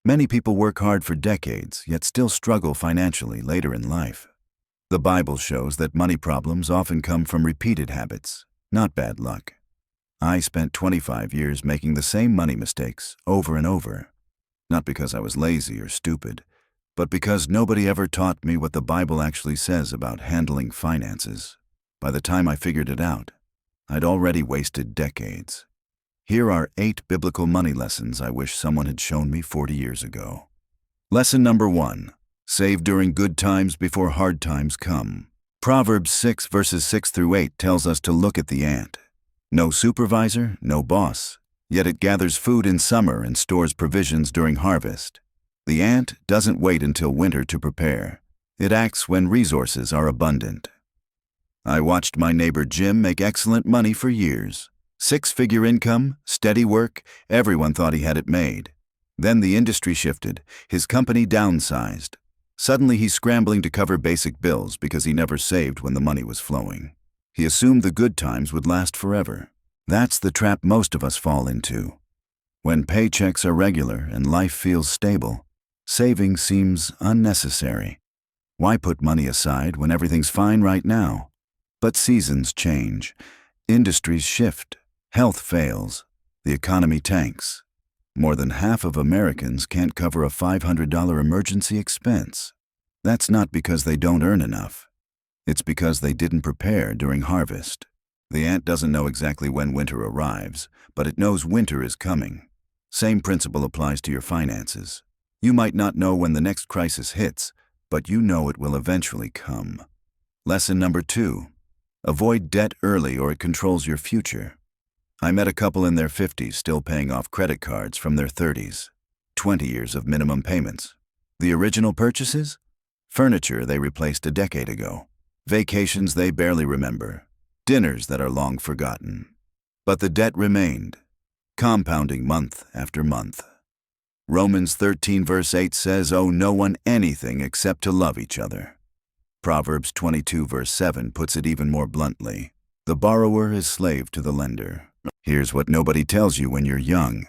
Many people work hard for decades, yet still struggle financially later in life. The Bible shows that money problems often come from repeated habits, not bad luck. I spent 25 years making the same money mistakes over and over, not because I was lazy or stupid, but because nobody ever taught me what the Bible actually says about handling finances. By the time I figured it out, I'd already wasted decades. Here are 8 biblical money lessons I wish someone had shown me 40 years ago. Lesson number 1. Save during good times before hard times come. Proverbs 6 verses 6 through 8 tells us to look at the ant. No supervisor, no boss, yet it gathers food in summer and stores provisions during harvest. The ant doesn't wait until winter to prepare. It acts when resources are abundant. I watched my neighbor Jim make excellent money for years. 6-figure income, steady work, everyone thought he had it made. Then the industry shifted, his company downsized. Suddenly he's scrambling to cover basic bills because he never saved when the money was flowing. He assumed the good times would last forever. That's the trap most of us fall into. When paychecks are regular and life feels stable, saving seems unnecessary. Why put money aside when everything's fine right now? But seasons change, industries shift, health fails, the economy tanks. More than half of Americans can't cover a $500 emergency expense. That's not because they don't earn enough. It's because they didn't prepare during harvest. The ant doesn't know exactly when winter arrives, but it knows winter is coming. Same principle applies to your finances. You might not know when the next crisis hits, but you know it will eventually come. Lesson number 2. Avoid debt early or it controls your future. I met a couple in their 50s still paying off credit cards from their 30s. 20 years of minimum payments. The original purchases? Furniture they replaced a decade ago. Vacations they barely remember. Dinners that are long forgotten. But the debt remained, compounding month after month. Romans 13 verse 8 says, "Owe no one anything except to love each other." Proverbs 22 verse 7 puts it even more bluntly. The borrower is slave to the lender. Here's what nobody tells you when you're young.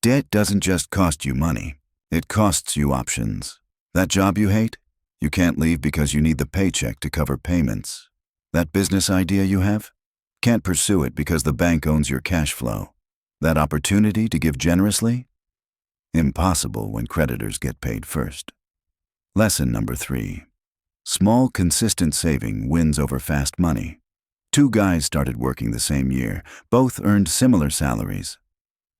Debt doesn't just cost you money. It costs you options. That job you hate? You can't leave because you need the paycheck to cover payments. That business idea you have? Can't pursue it because the bank owns your cash flow. That opportunity to give generously? Impossible when creditors get paid first. Lesson number 3. Small, consistent saving wins over fast money. 2 guys started working the same year. Both earned similar salaries.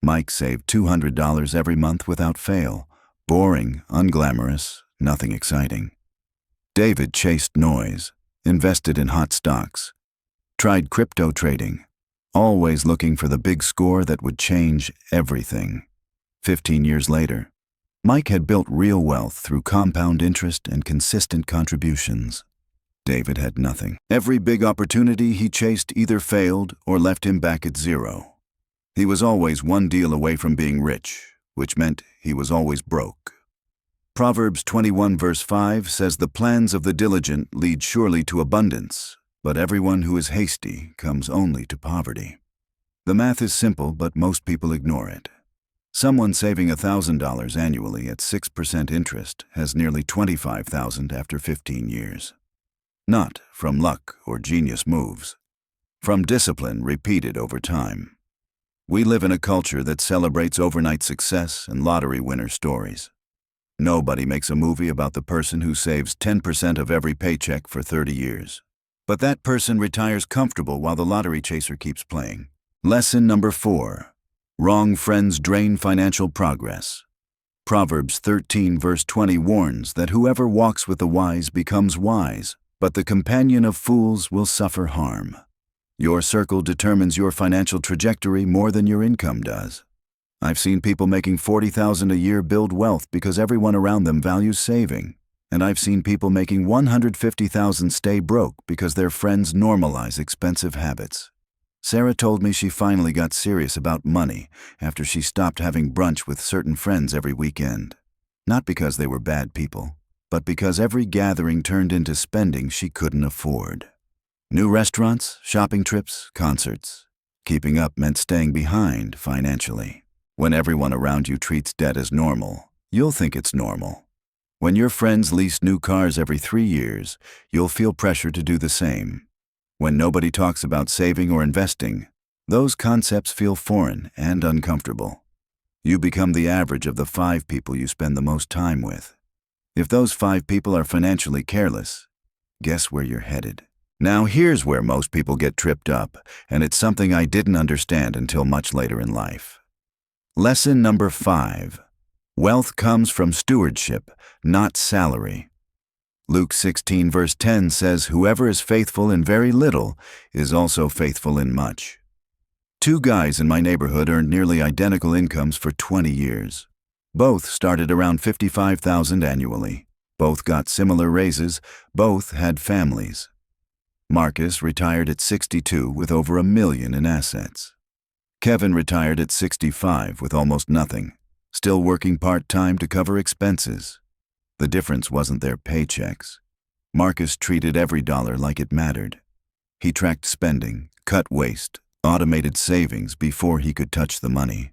Mike saved $200 every month without fail. Boring, unglamorous, nothing exciting. David chased noise, invested in hot stocks, tried crypto trading, always looking for the big score that would change everything. 15 years later, Mike had built real wealth through compound interest and consistent contributions. David had nothing. Every big opportunity he chased either failed or left him back at zero. He was always one deal away from being rich, which meant he was always broke. Proverbs 21 verse 5 says, "The plans of the diligent lead surely to abundance, but everyone who is hasty comes only to poverty." The math is simple, but most people ignore it. Someone saving $1,000 annually at 6% interest has nearly $25,000 after 15 years. Not from luck or genius moves, from discipline repeated over time. We live in a culture that celebrates overnight success and lottery winner stories. Nobody makes a movie about the person who saves 10% of every paycheck for 30 years. But that person retires comfortable while the lottery chaser keeps playing. Lesson number 4. Wrong friends drain financial progress. Proverbs 13 verse 20 warns that whoever walks with the wise becomes wise, but the companion of fools will suffer harm. Your circle determines your financial trajectory more than your income does. I've seen people making $40,000 a year build wealth because everyone around them values saving. And I've seen people making $150,000 stay broke because their friends normalize expensive habits. Sarah told me she finally got serious about money after she stopped having brunch with certain friends every weekend. Not because they were bad people, but because every gathering turned into spending she couldn't afford. New restaurants, shopping trips, concerts. Keeping up meant staying behind financially. When everyone around you treats debt as normal, you'll think it's normal. When your friends lease new cars every 3 years, you'll feel pressure to do the same. When nobody talks about saving or investing, those concepts feel foreign and uncomfortable. You become the average of the 5 people you spend the most time with. If those 5 people are financially careless, guess where you're headed? Now here's where most people get tripped up, and it's something I didn't understand until much later in life. Lesson number 5. Wealth comes from stewardship, not salary. Luke 16 verse 10 says, "Whoever is faithful in very little is also faithful in much." 2 guys in my neighborhood earned nearly identical incomes for 20 years. Both started around $55,000 annually. Both got similar raises. Both had families. Marcus retired at 62 with over $1 million in assets. Kevin retired at 65 with almost nothing, still working part-time to cover expenses. The difference wasn't their paychecks. Marcus treated every dollar like it mattered. He tracked spending, cut waste, automated savings before he could touch the money.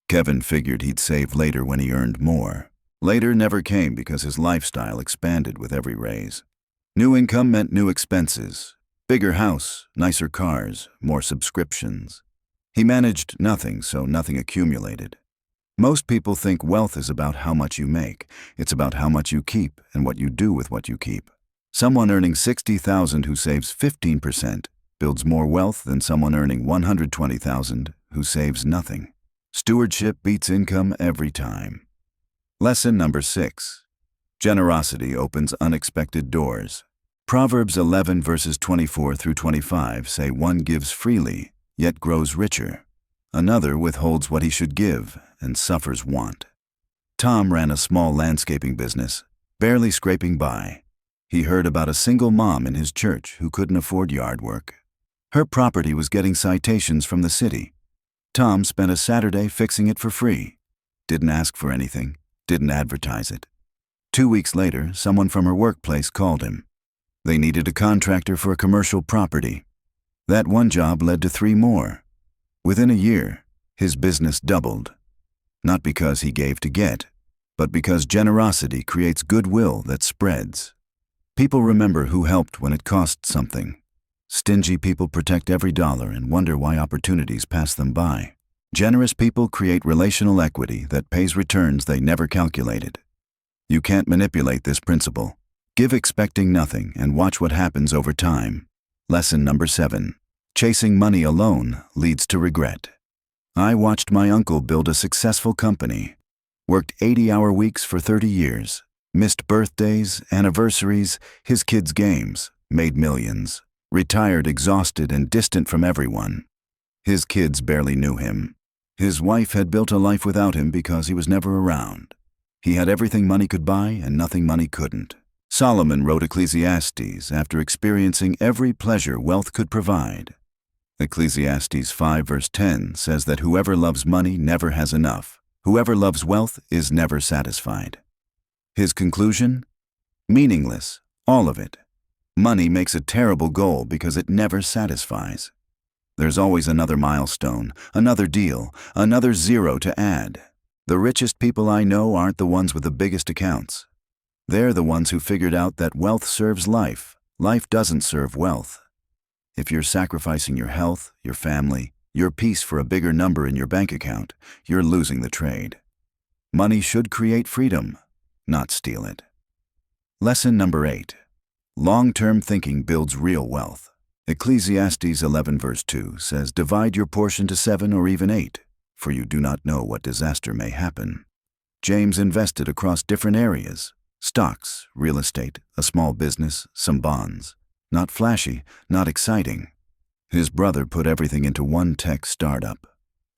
Kevin figured he'd save later when he earned more. Later never came because his lifestyle expanded with every raise. New income meant new expenses. Bigger house, nicer cars, more subscriptions. He managed nothing, so nothing accumulated. Most people think wealth is about how much you make. It's about how much you keep and what you do with what you keep. Someone earning $60,000 who saves 15% builds more wealth than someone earning $120,000 who saves nothing. Stewardship beats income every time. Lesson number 6. Generosity opens unexpected doors. Proverbs 11 verses 24 through 25 say one gives freely, yet grows richer. Another withholds what he should give and suffers want. Tom ran a small landscaping business, barely scraping by. He heard about a single mom in his church who couldn't afford yard work. Her property was getting citations from the city. Tom spent a Saturday fixing it for free. Didn't ask for anything, didn't advertise it. 2 weeks later, someone from her workplace called him. They needed a contractor for a commercial property. That one job led to 3 more. Within a year, his business doubled. Not because he gave to get, but because generosity creates goodwill that spreads. People remember who helped when it cost something. Stingy people protect every dollar and wonder why opportunities pass them by. Generous people create relational equity that pays returns they never calculated. You can't manipulate this principle. Give expecting nothing and watch what happens over time. Lesson number 7. Chasing money alone leads to regret. I watched my uncle build a successful company. Worked 80-hour weeks for 30 years. Missed birthdays, anniversaries, his kids' games. Made millions. Retired exhausted and distant from everyone. His kids barely knew him. His wife had built a life without him because he was never around. He had everything money could buy and nothing money couldn't. Solomon wrote Ecclesiastes after experiencing every pleasure wealth could provide. Ecclesiastes 5 verse 10 says that whoever loves money never has enough. Whoever loves wealth is never satisfied. His conclusion? Meaningless, all of it. Money makes a terrible goal because it never satisfies. There's always another milestone, another deal, another zero to add. The richest people I know aren't the ones with the biggest accounts. They're the ones who figured out that wealth serves life. Life doesn't serve wealth. If you're sacrificing your health, your family, your peace for a bigger number in your bank account, you're losing the trade. Money should create freedom, not steal it. Lesson number 8. Long-term thinking builds real wealth. Ecclesiastes 11 verse 2 says, "Divide your portion to 7 or even 8, for you do not know what disaster may happen." James invested across different areas: stocks, real estate, a small business, some bonds. Not flashy, not exciting. His brother put everything into one tech startup.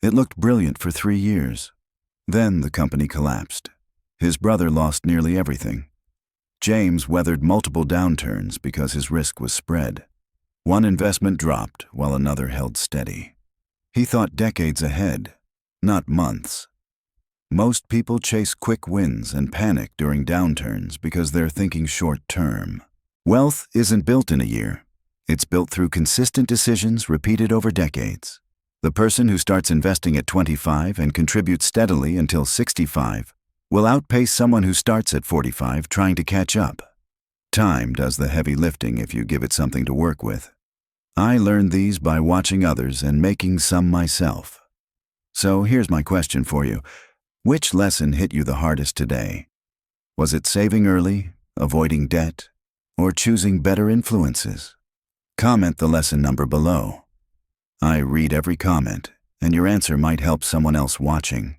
It looked brilliant for 3 years. Then the company collapsed. His brother lost nearly everything. James weathered multiple downturns because his risk was spread. One investment dropped while another held steady. He thought decades ahead, not months. Most people chase quick wins and panic during downturns because they're thinking short-term. Wealth isn't built in a year. It's built through consistent decisions repeated over decades. The person who starts investing at 25 and contributes steadily until 65 will outpace someone who starts at 45 trying to catch up. Time does the heavy lifting if you give it something to work with. I learned these by watching others and making some myself. So here's my question for you. Which lesson hit you the hardest today? Was it saving early, avoiding debt, or choosing better influences? Comment the lesson number below. I read every comment, and your answer might help someone else watching.